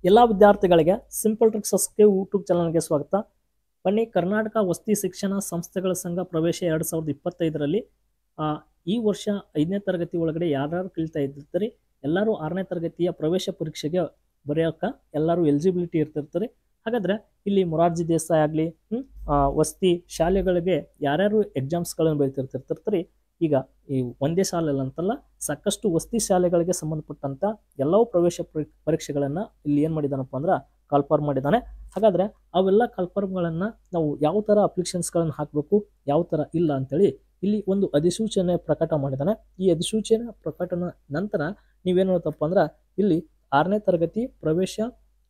ಎಲ್ಲ ವಿದ್ಯಾರ್ಥಿಗಳಿಗೆ simple tricks S K YouTube ಚಾನಲ್ಗೆ ಸ್ವಾಗತ. ಬನ್ನಿ, ಕರ್ನಾಟಕ ವಸತಿ ಶಿಕ್ಷಣ ಸಂಸ್ಥೆಗಳ ಸಂಘ ಪ್ರವೇಶ 2025ರಲ್ಲಿ ಈ ವರ್ಷ 5ನೇ ತರಗತಿ ಒಳಗಡೆ ಯಾರ್ಯಾರು ಕಲಿತಾ ಇರ್ತಾರೆ ಎಲ್ಲರೂ 6ನೇ ತರಗತಿಯ ಪ್ರವೇಶ ಪರೀಕ್ಷೆಗೆ ಬರೆಯೋಕೆ ಎಲ್ಲರೂ ಎಲಿಜಿಬಿಲಿಟಿ ಇರ್ತಿರ್ತಾರೆ. ಹಾಗಾದ್ರೆ ಇಲ್ಲಿ ಮೊರಾರ್ಜಿ ದೇಸಾಯಿ ಆಗಲಿ ವಸತಿ ಶಾಲೆಗಳಿಗೆ ಯಾರ್ಯಾರು ಎಕ್ಸಾಮ್ಸ್ಗಳನ್ನು ಬರೀತಿರ್ತಿರ್ತಾರೆ. ಈಗ ಈ ಒಂದೇ ಶಾಲೆಲ್ಲ ಅಂತಲ್ಲ, ಸಾಕಷ್ಟು ವಸತಿ ಶಾಲೆಗಳಿಗೆ ಸಂಬಂಧಪಟ್ಟಂತ ಎಲ್ಲವೂ ಪ್ರವೇಶ ಪರೀಕ್ಷೆಗಳನ್ನ ಇಲ್ಲಿ ಏನ್ ಮಾಡಿದಾನಪ್ಪ ಅಂದ್ರೆ ಕಾಲ್ಫಾರ್ಮ್ ಮಾಡಿದ್ದಾನೆ. ಹಾಗಾದ್ರೆ ಅವೆಲ್ಲ ಕಾಲ್ಫಾರ್ಮ್ಗಳನ್ನ ನಾವು ಯಾವ ತರ ಅಪ್ಲಿಕೇಶನ್ಸ್ಗಳನ್ನು ಹಾಕಬೇಕು, ಯಾವ ತರ ಇಲ್ಲ ಅಂತೇಳಿ ಇಲ್ಲಿ ಒಂದು ಅಧಿಸೂಚನೆ ಪ್ರಕಟ ಮಾಡಿದ್ದಾನೆ. ಈ ಅಧಿಸೂಚನೆ ಪ್ರಕಟನ ನಂತರ ನೀವೇನು ಹೇಳ್ತಪ್ಪ ಅಂದ್ರೆ ಇಲ್ಲಿ 6ನೇ ತರಗತಿ ಪ್ರವೇಶ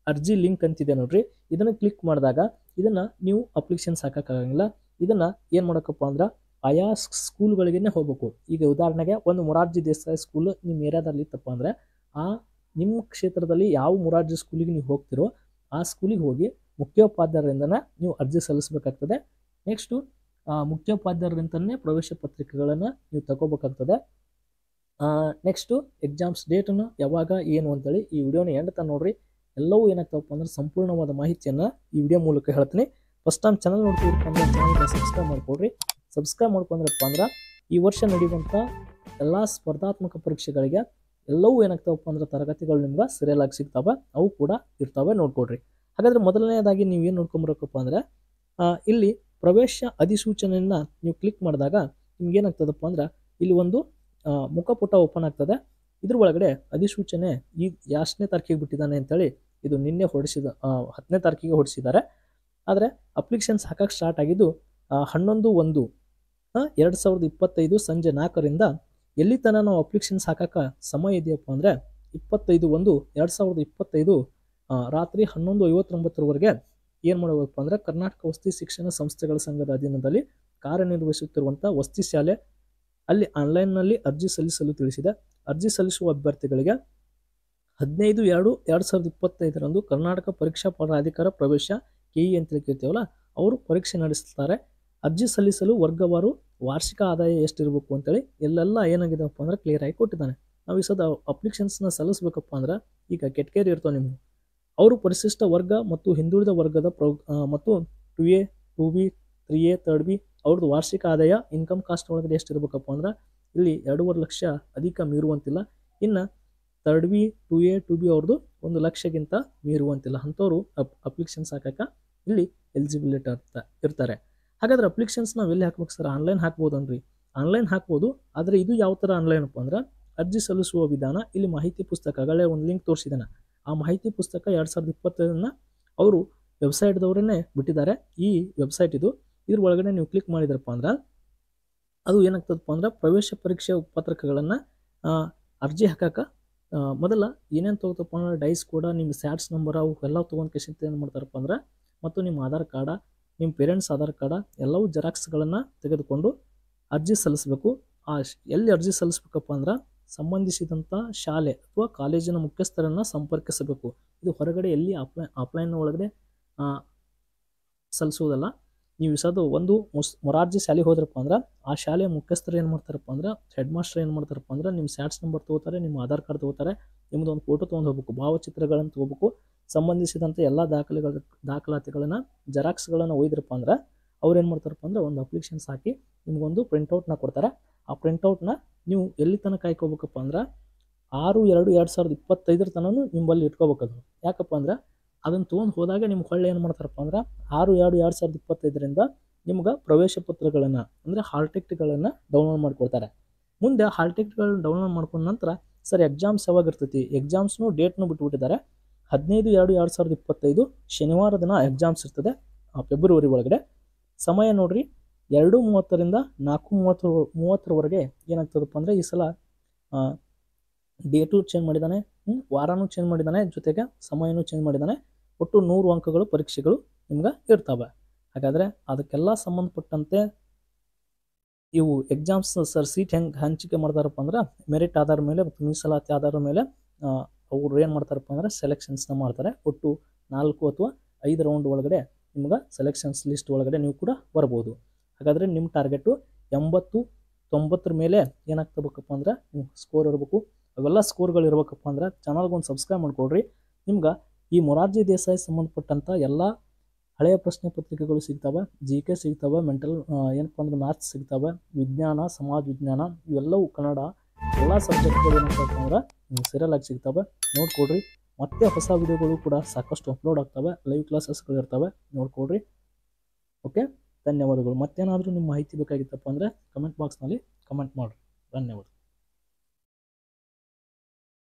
ಅರ್ಜಿ ಲಿಂಕ್ ಅಂತಿದೆ ನೋಡ್ರಿ, ಇದನ್ನ ಕ್ಲಿಕ್ ಮಾಡಿದಾಗ ಇದನ್ನ ನೀವು ಅಪ್ಲಿಕೇಶನ್ಸ್ ಹಾಕಕ್ಕಾಗಂಗಿಲ್ಲ. ಇದನ್ನ ಏನ್ ಮಾಡಕಪ್ಪ ಅಂದ್ರೆ ಆಯಾ ಸ್ಕೂಲ್ಗಳಿಗೇನೆ ಹೋಗ್ಬೇಕು. ಈಗ ಉದಾಹರಣೆಗೆ ಒಂದು ಮೊರಾರ್ಜಿ ದೇಸಾಯಿ ಸ್ಕೂಲ್ ನಿಮ್ಮ ಏರಿಯಾದಲ್ಲಿ ಇತ್ತಪ್ಪ ಅಂದ್ರೆ ನಿಮ್ಮ ಕ್ಷೇತ್ರದಲ್ಲಿ ಯಾವ ಮೊರಾರ್ಜಿ ಸ್ಕೂಲಿಗೆ ನೀವು ಹೋಗ್ತಿರೋ ಆ ಸ್ಕೂಲಿಗೆ ಹೋಗಿ ಮುಖ್ಯೋಪಾಧ್ಯಾಯರಿಂದನೇ ನೀವು ಅರ್ಜಿ ಸಲ್ಲಿಸಬೇಕಾಗ್ತದೆ. ನೆಕ್ಸ್ಟು ಮುಖ್ಯೋಪಾಧ್ಯಾಯರಿಂದನೇ ಪ್ರವೇಶ ಪತ್ರಿಕೆಗಳನ್ನು ನೀವು ತಗೋಬೇಕಾಗ್ತದೆ. ನೆಕ್ಸ್ಟು ಎಕ್ಸಾಮ್ಸ್ ಡೇಟನ್ನು ಯಾವಾಗ ಏನು ಅಂತೇಳಿ ಈ ವಿಡಿಯೋನ ಎಂಡ್ ತನಕ ನೋಡ್ರಿ. ಎಲ್ಲವೂ ಏನಾಗ್ತವಪ್ಪ ಅಂದ್ರೆ ಸಂಪೂರ್ಣವಾದ ಮಾಹಿತಿಯನ್ನು ಈ ವಿಡಿಯೋ ಮೂಲಕ ಹೇಳ್ತೀನಿ. ಫಸ್ಟ್ ಟೈಮ್ ಚಾನಲ್ ನೋಡ್ತಿರಪ್ಪ ಅಂದ್ರೆ ಚಾನಲ್ಗೆ ಸಬ್ಸ್ಕ್ರೈಬ್ ಮಾಡ್ಕೊಡ್ರಿ. ಸಬ್ಸ್ಕ್ರೈಬ್ ಮಾಡ್ಕೊಂಡ್ರಪ್ಪ ಅಂದ್ರೆ ಈ ವರ್ಷ ನಡೆಯುವಂಥ ಎಲ್ಲ ಸ್ಪರ್ಧಾತ್ಮಕ ಪರೀಕ್ಷೆಗಳಿಗೆ ಎಲ್ಲವೂ ಏನಾಗ್ತಾವಪ್ಪ ಅಂದ್ರೆ ತರಗತಿಗಳು ನಿಮ್ಗೆ ಸರಿಯಲ್ ಆಗಿ ಸಿಗ್ತಾವೆ, ಅವು ಕೂಡ ಇರ್ತಾವೆ, ನೋಡ್ಕೊಡ್ರಿ. ಹಾಗಾದ್ರೆ ಮೊದಲನೇದಾಗಿ ನೀವು ಏನು ನೋಡ್ಕೊಂಬರಬೇಕಪ್ಪ ಅಂದ್ರೆ ಇಲ್ಲಿ ಪ್ರವೇಶ ಅಧಿಸೂಚನೆಯನ್ನ ನೀವು ಕ್ಲಿಕ್ ಮಾಡಿದಾಗ ನಿಮ್ಗೆ ಏನಾಗ್ತದಪ್ಪ ಅಂದ್ರೆ ಇಲ್ಲಿ ಒಂದು ಮುಖಪುಟ ಓಪನ್ ಆಗ್ತದೆ. ಇದ್ರ ಒಳಗಡೆ ಅಧಿಸೂಚನೆ ಈ ಎಷ್ಟನೇ ತಾರೀಕಿಗೆ ಬಿಟ್ಟಿದ್ದಾನೆ ಅಂತೇಳಿ ಇದು ನಿನ್ನೆ 10ನೇ ತಾರೀಕಿಗೆ ಹೊಡಿಸಿದ್ದಾರೆ. ಆದರೆ ಅಪ್ಲಿಕೇಶನ್ಸ್ ಹಾಕಕ್ಕೆ ಸ್ಟಾರ್ಟ್ ಆಗಿದ್ದು 11/1/2025 ಸಂಜೆ 4ರಿಂದ ಎಲ್ಲಿ ತನಕ ನಾವು ಅಪ್ಲಿಕೇಶನ್ಸ್ ಹಾಕಕ್ಕೆ ಸಮಯ ಇದೆಯಪ್ಪ ಅಂದರೆ 25/1/2025 ರಾತ್ರಿ 11:59 ಏನು ಮಾಡಬೇಕಪ್ಪ ಅಂದರೆ ಕರ್ನಾಟಕ ವಸತಿ ಶಿಕ್ಷಣ ಸಂಸ್ಥೆಗಳ ಸಂಘದ ಅಧೀನದಲ್ಲಿ ಕಾರ್ಯನಿರ್ವಹಿಸುತ್ತಿರುವಂಥ ವಸತಿ ಶಾಲೆ ಅಲ್ಲಿ ಆನ್ಲೈನ್ನಲ್ಲಿ ಅರ್ಜಿ ಸಲ್ಲಿಸಲು ತಿಳಿಸಿದೆ. ಅರ್ಜಿ ಸಲ್ಲಿಸುವ ಅಭ್ಯರ್ಥಿಗಳಿಗೆ 15/2/2025 ಕರ್ನಾಟಕ ಪರೀಕ್ಷಾ ಪ್ರಾಧಿಕಾರ ಪ್ರವೇಶ KE ಅಂತ ಕೇಳ್ತೀವಲ್ಲ ಅವರು ಪರೀಕ್ಷೆ ನಡೆಸ್ತಾರೆ. ಅರ್ಜಿ ಸಲ್ಲಿಸಲು ವರ್ಗವಾರು ವಾರ್ಷಿಕ ಆದಾಯ ಎಷ್ಟಿರಬೇಕು ಅಂತೇಳಿ ಎಲ್ಲೆಲ್ಲ ಏನಾಗಿದೆಪ್ಪ ಅಂದ್ರೆ ಕ್ಲಿಯರ್ ಆಗಿ ಕೊಟ್ಟಿದ್ದಾನೆ. ನಾವು ಈ ಸದ ಅಪ್ಲಿಕೇಶನ್ಸ್ನ ಸಲ್ಲಿಸ್ಬೇಕಪ್ಪ ಅಂದ್ರೆ ಈಗ ಕೆಟಗರಿ ಇರ್ತಾವೆ ನಿಮ್ಗೆ, ಅವರು ಪರಿಶಿಷ್ಟ ವರ್ಗ ಮತ್ತು ಹಿಂದುಳಿದ ವರ್ಗದ ಮತ್ತು 2A 2B 3A 3B ಅವ್ರದ್ದು ವಾರ್ಷಿಕ ಆದಾಯ ಇನ್ಕಮ್ ಕಾಸ್ಟ್ ಒಳಗಡೆ ಎಷ್ಟಿರ್ಬೇಕಪ್ಪ ಅಂದ್ರೆ ಇಲ್ಲಿ 2.5 ಲಕ್ಷ ಅಧಿಕ ಮೀರುವಂತಿಲ್ಲ. ಇನ್ನು 3B 2A 2B ಅವ್ರದ್ದು 1 ಲಕ್ಷಕ್ಕಿಂತ ಮೀರುವಂತಿಲ್ಲ. ಅಂಥವ್ರು ಅಪ್ಲಿಕೇಶನ್ಸ್ ಹಾಕಕ್ಕೆ ಇಲ್ಲಿ ಎಲಿಜಿಬಿಲಿಟಿ ಇರ್ತಾರೆ. ಹಾಗಾದ್ರೆ ಅಪ್ಲಿಕೇಶನ್ಸ್ ನಾವು ಎಲ್ಲಿ ಹಾಕ್ಬೇಕು ಸರ್? ಆನ್ಲೈನ್ ಹಾಕ್ಬೋದನ್ರಿ? ಆನ್ಲೈನ್ ಹಾಕ್ಬೋದು, ಆದರೆ ಇದು ಯಾವ ಥರ ಆನ್ಲೈನ್ ಅಪ್ಪ ಅಂದ್ರೆ ಅರ್ಜಿ ಸಲ್ಲಿಸುವ ವಿಧಾನ ಇಲ್ಲಿ ಮಾಹಿತಿ ಪುಸ್ತಕಗಳೇ ಒಂದು ಲಿಂಕ್ ತೋರಿಸಿದ್ದಾನೆ. ಆ ಮಾಹಿತಿ ಪುಸ್ತಕ 2025 ಅವರು ವೆಬ್ಸೈಟ್ದವರನ್ನೇ ಬಿಟ್ಟಿದ್ದಾರೆ. ಈ ವೆಬ್ಸೈಟ್ ಇದ್ರ ಒಳಗಡೆ ನೀವು ಕ್ಲಿಕ್ ಮಾಡಿದ್ರಪ್ಪ ಅಂದ್ರೆ ಅದು ಏನಾಗ್ತದಪ್ಪ ಅಂದ್ರೆ ಪ್ರವೇಶ ಪರೀಕ್ಷೆ ಪತ್ರಕಗಳನ್ನು ಅರ್ಜಿ ಹಾಕಕ್ಕೆ ಮೊದಲ ಏನೇನು ತೊಗೋತಪ್ಪ ಅಂದ್ರೆ ಡೈಸ್ ಕೂಡ ನಿಮ್ಮ ಸ್ಯಾಟ್ಸ್ ನಂಬರ್ ಅವು ಎಲ್ಲ ತೊಗೊಂಡು ಕೇಸಿಂತ ಏನು ಮಾಡ್ತಾರಪ್ಪ ಅಂದ್ರೆ ಮತ್ತು ನಿಮ್ಮ ಆಧಾರ್ ಕಾರ್ಡ, ನಿಮ್ಮ ಪೇರೆಂಟ್ಸ್ ಆಧಾರ್ ಕಾರ್ಡ ಎಲ್ಲವೂ ಜೆರಾಕ್ಸ್ಗಳನ್ನು ತೆಗೆದುಕೊಂಡು ಅರ್ಜಿ ಸಲ್ಲಿಸಬೇಕು. ಎಲ್ಲಿ ಅರ್ಜಿ ಸಲ್ಲಿಸ್ಬೇಕಪ್ಪ ಅಂದ್ರೆ ಸಂಬಂಧಿಸಿದಂಥ ಶಾಲೆ ಅಥವಾ ಕಾಲೇಜಿನ ಮುಖ್ಯಸ್ಥರನ್ನು ಸಂಪರ್ಕಿಸಬೇಕು. ಇದು ಹೊರಗಡೆ ಎಲ್ಲಿ ಆಫ್ಲೈನ್ ಒಳಗಡೆ ಸಲ್ಲಿಸೋದಲ್ಲ. ನೀವು ಇಸೋದು ಒಂದು ಮೊರಾರ್ಜಿ ಶಾಲೆಗೆ ಹೋದ್ರಪ್ಪ ಅಂದ್ರೆ ಆ ಶಾಲೆಯ ಮುಖ್ಯಸ್ಥರು ಏನು ಮಾಡ್ತಾರಪ್ಪ ಅಂದ್ರೆ ಹೆಡ್ ಮಾಸ್ಟರ್ ಏನು ಮಾಡ್ತಾರಪ್ಪ ಅಂದ್ರೆ ನಿಮ್ಮ ಸ್ಯಾಟ್ಸ್ ನಂಬರ್ ತೊಗೋತಾರೆ, ನಿಮ್ಮ ಆಧಾರ್ ಕಾರ್ಡ್ ತೊಗೋತಾರೆ, ನಿಮ್ಮದು ಒಂದು ಫೋಟೋ ತೊಗೊಂಡು ಹೋಗ್ಬೇಕು, ಭಾವಚಿತ್ರಗಳನ್ನು ತೊಗೋಬೇಕು, ಸಂಬಂಧಿಸಿದಂಥ ಎಲ್ಲ ದಾಖಲಾತಿಗಳನ್ನು ಜೆರಾಕ್ಸ್ಗಳನ್ನು ಒಯ್ದ್ರಪ್ಪ ಅಂದ್ರೆ ಅವ್ರು ಏನು ಮಾಡ್ತಾರಪ್ಪ ಅಂದ್ರೆ ಒಂದು ಅಪ್ಲಿಕೇಶನ್ಸ್ ಹಾಕಿ ನಿಮಗೊಂದು ಪ್ರಿಂಟೌಟ್ನ ಕೊಡ್ತಾರೆ. ಆ ಪ್ರಿಂಟೌಟ್ನ ನೀವು ಎಲ್ಲಿ ತನಕ ಕಾಯ್ಕೋಬೇಕಪ್ಪ ಅಂದ್ರೆ 6/2/2025 ತನಕ ನಿಮ್ಮಲ್ಲಿ ಇಟ್ಕೋಬೇಕದು. ಯಾಕಪ್ಪ ಅಂದ್ರೆ ಅದನ್ನು ತೊಗೊಂಡು ಹೋದಾಗ ನಿಮ್ಗೆ ಹೊಳ್ಳೆ ಏನು ಮಾಡ್ತಾರಪ್ಪ ಅಂದ್ರೆ 6/2/2025 ನಿಮ್ಗೆ ಪ್ರವೇಶ ಪತ್ರಗಳನ್ನು ಅಂದರೆ ಹಾಲ್ ಟಿಕೆಟ್ಗಳನ್ನು ಡೌನ್ಲೋಡ್ ಮಾಡಿಕೊಡ್ತಾರೆ. ಮುಂದೆ ಹಾಲ್ ಟಿಕೆಟ್ಗಳನ್ನ ಡೌನ್ಲೋಡ್ ಮಾಡ್ಕೊಂಡ ನಂತರ ಸರ್ ಎಕ್ಸಾಮ್ಸ್ ಯಾವಾಗ ಇರ್ತೈತಿ? ಎಕ್ಸಾಮ್ಸ್ನು ಡೇಟ್ನು ಬಿಟ್ಬಿಟ್ಟಿದ್ದಾರೆ. 15/2/2025 ಶನಿವಾರ ದಿನ ಎಕ್ಸಾಮ್ಸ್ ಇರ್ತದೆ, ಫೆಬ್ರವರಿ ಒಳಗಡೆ. ಸಮಯ ನೋಡ್ರಿ 2:30ರಿಂದ 4:30 ಏನಾಗ್ತದಪ್ಪ ಅಂದರೆ ಈ ಸಲ ಡೇಟು ಚೇಂಜ್ ಮಾಡಿದ್ದಾನೆ, ವಾರನೂ ಚೇಂಜ್ ಮಾಡಿದ್ದಾನೆ, ಜೊತೆಗೆ ಸಮಯನೂ ಚೇಂಜ್ ಮಾಡಿದ್ದಾನೆ. ಒಟ್ಟು 100 ಅಂಕಗಳು ಪರೀಕ್ಷೆಗಳು ನಿಮ್ಗೆ ಇರ್ತವೆ. ಹಾಗಾದರೆ ಅದಕ್ಕೆಲ್ಲ ಸಂಬಂಧಪಟ್ಟಂತೆ ಇವು ಎಕ್ಸಾಮ್ಸ್ ಸರ್ ಸೀಟ್ ಹೆಂಗೆ ಹಂಚಿಕೆ ಮಾಡ್ತಾರಪ್ಪ ಅಂದ್ರೆ ಮೆರಿಟ್ ಆಧಾರ ಮೇಲೆ ಮತ್ತು ಮೀಸಲಾತಿ ಆಧಾರದ ಮೇಲೆ ಅವ್ರು ಏನು ಮಾಡ್ತಾರಪ್ಪ ಅಂದ್ರೆ ಸೆಲೆಕ್ಷನ್ಸ್ನ ಮಾಡ್ತಾರೆ. ಒಟ್ಟು 4 ಅಥವಾ 5 ರೌಂಡ್ ಒಳಗಡೆ ನಿಮ್ಗೆ ಸೆಲೆಕ್ಷನ್ಸ್ ಲಿಸ್ಟ್ ಒಳಗಡೆ ನೀವು ಕೂಡ ಬರ್ಬೋದು. ಹಾಗಾದರೆ ನಿಮ್ಮ ಟಾರ್ಗೆಟು 80-90 ಮೇಲೆ ಏನಾಗ್ತಬೇಕಪ್ಪ ಅಂದ್ರೆ ನಿಮ್ಮ ಸ್ಕೋರ್ ಇರಬೇಕು. ಅವೆಲ್ಲ ಸ್ಕೋರ್ಗಳು ಇರ್ಬೇಕಪ್ಪ ಅಂದ್ರೆ ಚಾನಲ್ಗೊಂದು ಸಬ್ಸ್ಕ್ರೈಬ್ ಮಾಡ್ಕೊಳ್ರಿ. ನಿಮ್ಗೆ ಈ ಮೊರಾರ್ಜಿ ದೇಸಾಯಿ ಸಂಬಂಧಪಟ್ಟಂಥ ಎಲ್ಲ ಹಳೆಯ ಪ್ರಶ್ನೆ ಪತ್ರಿಕೆಗಳು ಸಿಗ್ತವೆ, GK ಸಿಗ್ತವೆ, ಮೆಂಟಲ್ ಏನಪ್ಪ ಅಂದ್ರೆ ಮ್ಯಾಥ್ಸ್ ಸಿಗ್ತವೆ, ವಿಜ್ಞಾನ, ಸಮಾಜ ವಿಜ್ಞಾನ ಇವೆಲ್ಲವೂ ಕನ್ನಡ ಎಲ್ಲ ಸಬ್ಜೆಕ್ಟ್ಗಳು ಏನಪ್ಪ ಅಂದ್ರೆ ಸೀರಿಯಲ್ ಆಗಿ ಸಿಗ್ತವೆ. ನೋಡ್ಕೊಡ್ರಿ. ಮತ್ತೆ ಹೊಸ ವಿಡಿಯೋಗಳು ಕೂಡ ಸಾಕಷ್ಟು ಅಪ್ಲೋಡ್ ಆಗ್ತವೆ, ಲೈವ್ ಕ್ಲಾಸಸ್ಗಳು ಇರ್ತವೆ, ನೋಡ್ಕೊಡ್ರಿ. ಓಕೆ, ಧನ್ಯವಾದಗಳು. ಮತ್ತೇನಾದರೂ ನಿಮ್ಮ ಮಾಹಿತಿ ಬೇಕಾಗಿತ್ತಪ್ಪ ಅಂದರೆ ಕಮೆಂಟ್ ಬಾಕ್ಸ್ನಲ್ಲಿ ಕಮೆಂಟ್ ಮಾಡಿರಿ. ಧನ್ಯವಾದ.